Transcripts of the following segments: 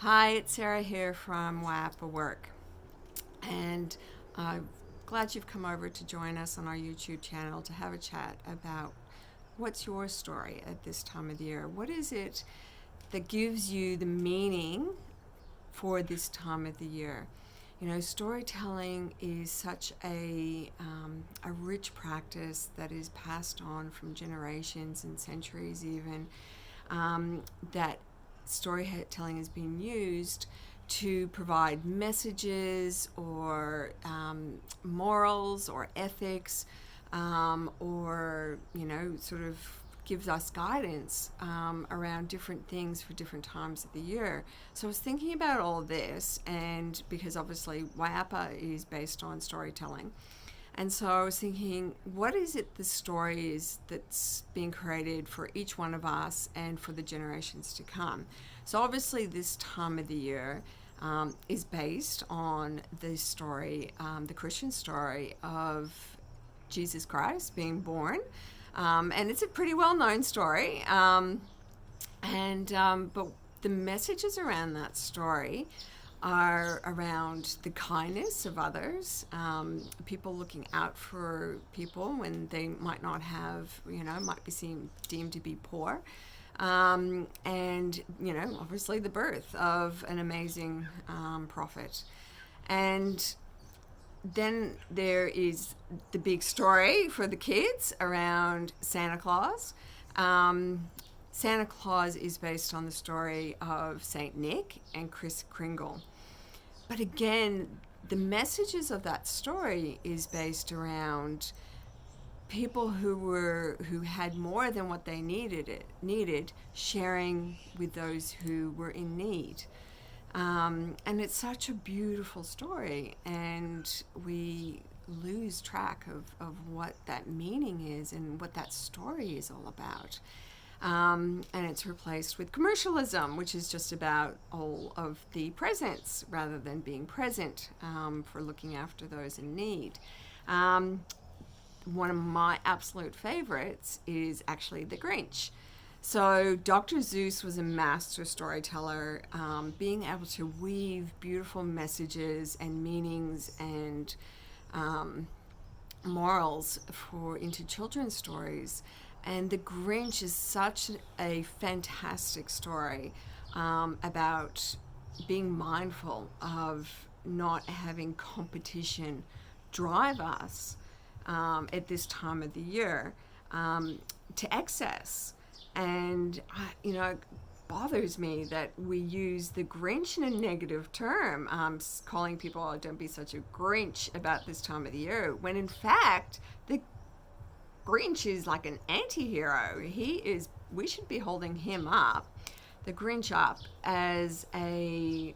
Hi, it's Sarah here from Wayapa Work, and I'm glad you've come over to join us on our YouTube channel to have a chat about what's your story at this time of the year. What is it that gives you the meaning for this time of the year? You know, storytelling is such a rich practice that is passed on from generations and centuries, even that storytelling has been used to provide messages or morals or ethics, or sort of gives us guidance around different things for different times of the year. So I was thinking about all this, and because obviously Wayapa is based on storytelling, and so I was thinking, what is it the story is that's being created for each one of us and for the generations to come? So obviously this time of the year is based on the story, the Christian story of Jesus Christ being born. And it's a pretty well-known story. But the messages around that story are around the kindness of others, people looking out for people when they might not have, might be deemed to be poor. Obviously the birth of an amazing prophet. And then there is the big story for the kids around Santa Claus. Santa Claus is based on the story of Saint Nick and Kris Kringle. But again, the messages of that story is based around people who had more than what they needed, sharing with those who were in need. And it's such a beautiful story, and we lose track of what that meaning is and what that story is all about. And it's replaced with commercialism, which is just about all of the presents rather than being present for looking after those in need. One of my absolute favorites is actually The Grinch. So Dr. Seuss was a master storyteller, being able to weave beautiful messages and meanings and morals into children's stories. And The Grinch is such a fantastic story about being mindful of not having competition drive us at this time of the year to excess. And, it bothers me that we use the Grinch in a negative term, calling people, oh, don't be such a Grinch about this time of the year, when in fact, the Grinch is like an anti-hero. We should be holding him up, the Grinch up, as a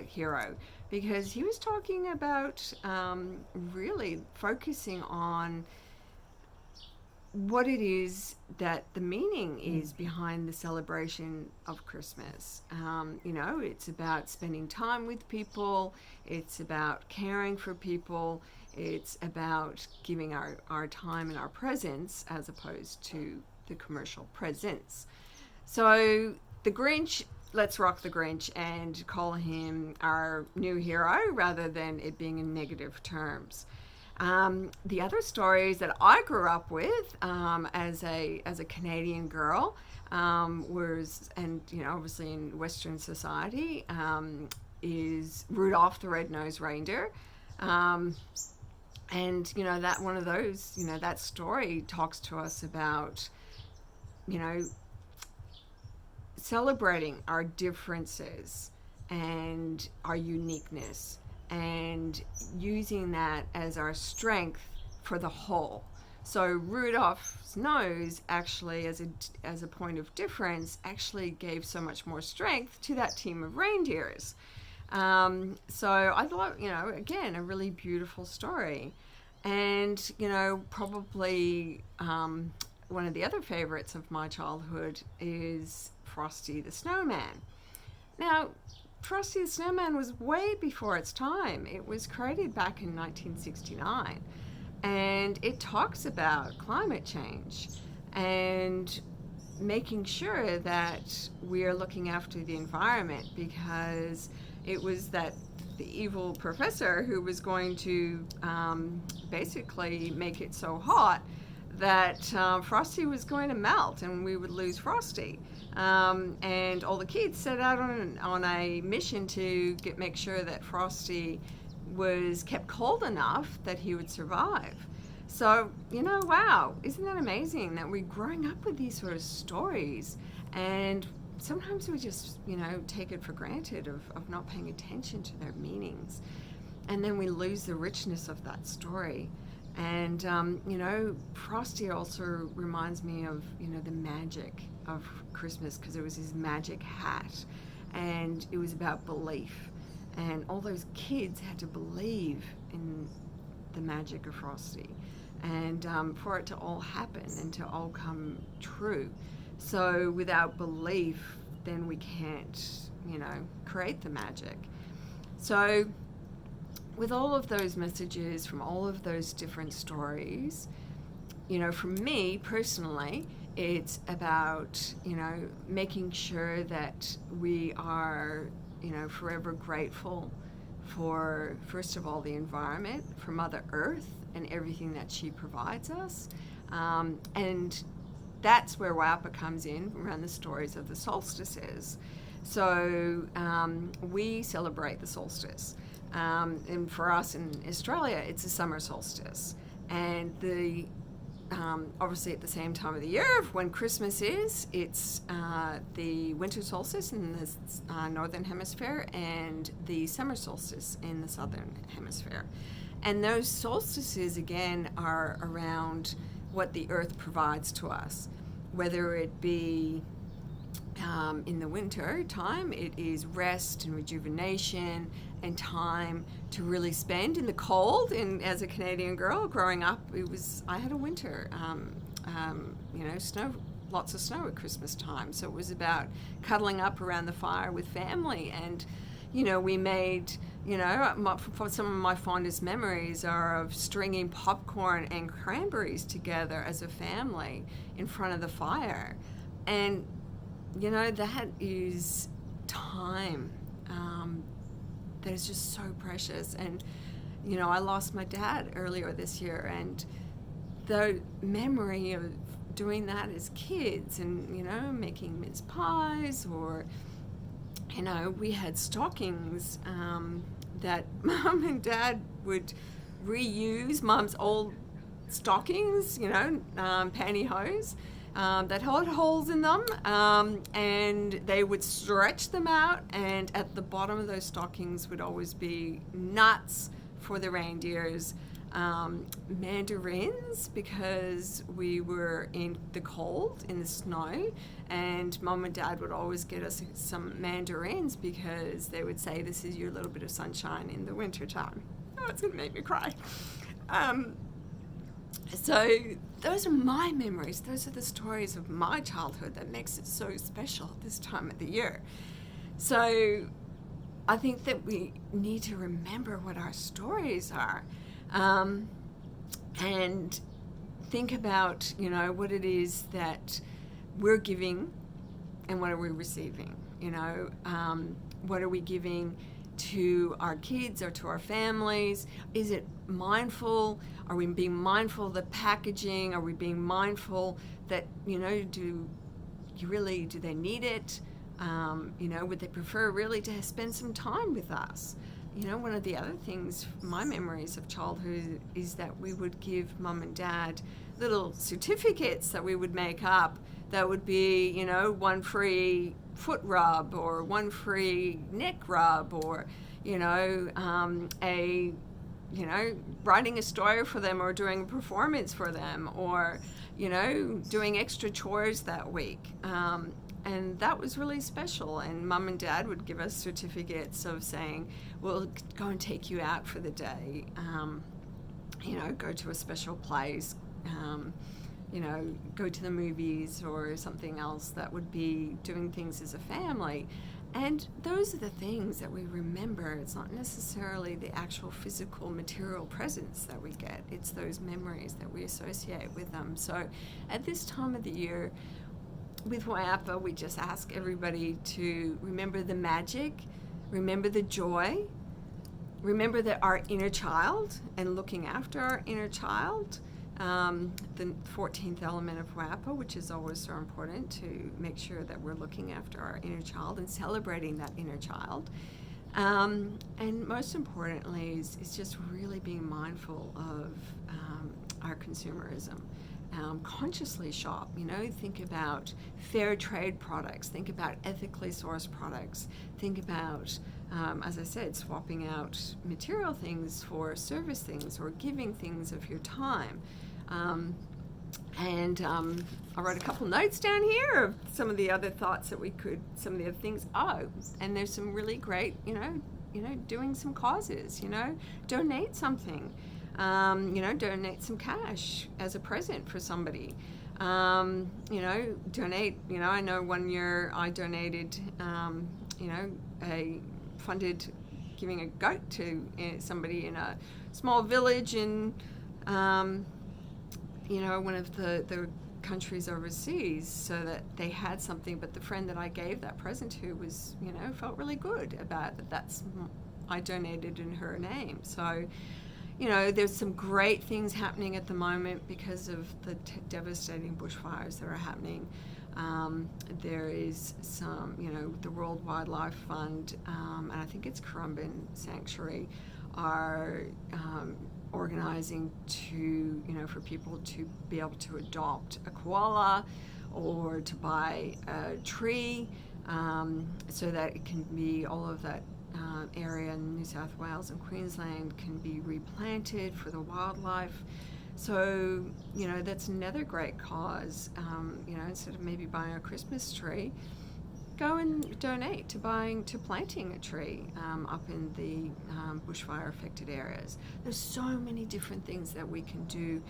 hero, because he was talking about really focusing on what it is that the meaning is behind the celebration of Christmas. It's about spending time with people, it's about caring for people, it's about giving our time and our presence as opposed to the commercial presents. So the Grinch, let's rock the Grinch and call him our new hero rather than it being in negative terms. The other stories that I grew up with as a Canadian girl obviously in Western society, is Rudolph the Red-Nosed Reindeer. That one of those, that story talks to us about, celebrating our differences and our uniqueness, and using that as our strength for the whole. So Rudolph's nose actually, as a point of difference, actually gave so much more strength to that team of reindeers. So I thought, again, a really beautiful story. And, probably one of the other favorites of my childhood is Frosty the Snowman. Now, Frosty the Snowman was way before its time. It was created back in 1969, and it talks about climate change and making sure that we are looking after the environment, because it was that the evil professor who was going to basically make it so hot that Frosty was going to melt and we would lose Frosty. And all the kids set out on a mission to make sure that Frosty was kept cold enough that he would survive. So, wow, isn't that amazing that we're growing up with these sort of stories, and sometimes we just, take it for granted of not paying attention to their meanings. And then we lose the richness of that story. And, Frosty also reminds me of, the magic of Christmas, because it was his magic hat, and it was about belief. And all those kids had to believe in the magic of Frosty, and for it to all happen and to all come true. So without belief, then we can't, create the magic. So with all of those messages from all of those different stories, for me personally, it's about, making sure that we are, forever grateful for, first of all, the environment, for Mother Earth and everything that she provides us. And that's where Wayapa comes in, around the stories of the solstices. So we celebrate the solstice. And for us in Australia, it's a summer solstice. And obviously at the same time of the year when Christmas is, it's the winter solstice in the northern hemisphere and the summer solstice in the southern hemisphere. And those solstices, again, are around what the earth provides to us, whether it be in the winter time, it is rest and rejuvenation and time to really spend in the cold. And as a Canadian girl growing up, I had a winter, snow, lots of snow at Christmas time. So it was about cuddling up around the fire with family. And, we made, some of my fondest memories are of stringing popcorn and cranberries together as a family in front of the fire. And, that is time that is just so precious. And, I lost my dad earlier this year, and the memory of doing that as kids and, making mince pies, or, we had stockings that Mum and Dad would reuse Mum's old stockings, pantyhose. That had holes in them, and they would stretch them out, and at the bottom of those stockings would always be nuts for the reindeers, mandarins, because we were in the cold, in the snow, and Mum and Dad would always get us some mandarins because they would say, this is your little bit of sunshine in the winter time. Oh, it's going to make me cry. So those are my memories. Those are the stories of my childhood that makes it so special this time of the year. So I think that we need to remember what our stories are, and think about, what it is that we're giving and what are we receiving. What are we giving to our kids or to our families? Is it mindful? Are we being mindful of the packaging? Are we being mindful that, do they need it? Would they prefer really to spend some time with us? One of the other things, my memories of childhood, is that we would give Mum and Dad little certificates that we would make up that would be, one free foot rub, or one free neck rub, or, writing a story for them, or doing a performance for them, or, doing extra chores that week. And that was really special. And Mum and Dad would give us certificates of saying, we'll go and take you out for the day, go to a special place, go to the movies or something else that would be doing things as a family. And those are the things that we remember. It's not necessarily the actual physical material presents that we get. It's those memories that we associate with them. So at this time of the year, with Wayapa, we just ask everybody to remember the magic, remember the joy, remember that our inner child and looking after our inner child, the 14th element of Wayapa, which is always so important to make sure that we're looking after our inner child and celebrating that inner child. And most importantly is just really being mindful of our consumerism. Consciously shop, think about fair trade products, think about ethically sourced products, think about, as I said, swapping out material things for service things or giving things of your time. I wrote a couple notes down here of some of the other thoughts that some of the other things. Oh, and there's some really great, doing some causes, donate something. Donate some cash as a present for somebody. Donate, I know one year I donated, funded giving a goat to somebody in a small village in, one of the countries overseas, so that they had something, but the friend that I gave that present to was, felt really good about that. I donated in her name. So, there's some great things happening at the moment because of the devastating bushfires that are happening. There is some, the World Wildlife Fund, and I think it's Currumbin Sanctuary, are organizing to, for people to be able to adopt a koala or to buy a tree, so that it can be all of that area in New South Wales and Queensland can be replanted for the wildlife. So, that's another great cause. Instead of maybe buying a Christmas tree, go and donate to planting a tree up in the bushfire affected areas. There's so many different things that we can do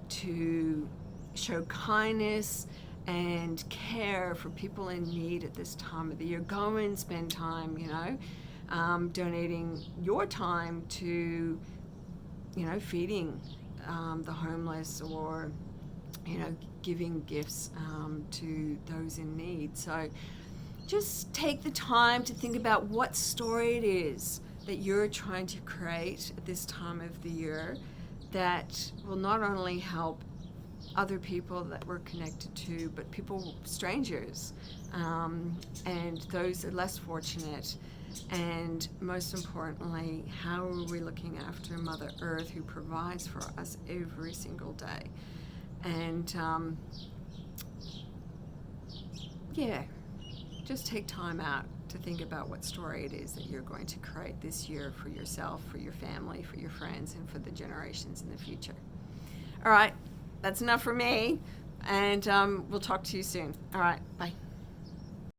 to show kindness and care for people in need at this time of the year. Go and spend time, donating your time to, feeding the homeless, or, giving gifts to those in need. So just take the time to think about what story it is that you're trying to create at this time of the year that will not only help other people that we're connected to, but strangers, and those are less fortunate. And most importantly, how are we looking after Mother Earth, who provides for us every single day? And just take time out to think about what story it is that you're going to create this year for yourself, for your family, for your friends, and for the generations in the future. All right, that's enough for me, and we'll talk to you soon. All right, bye.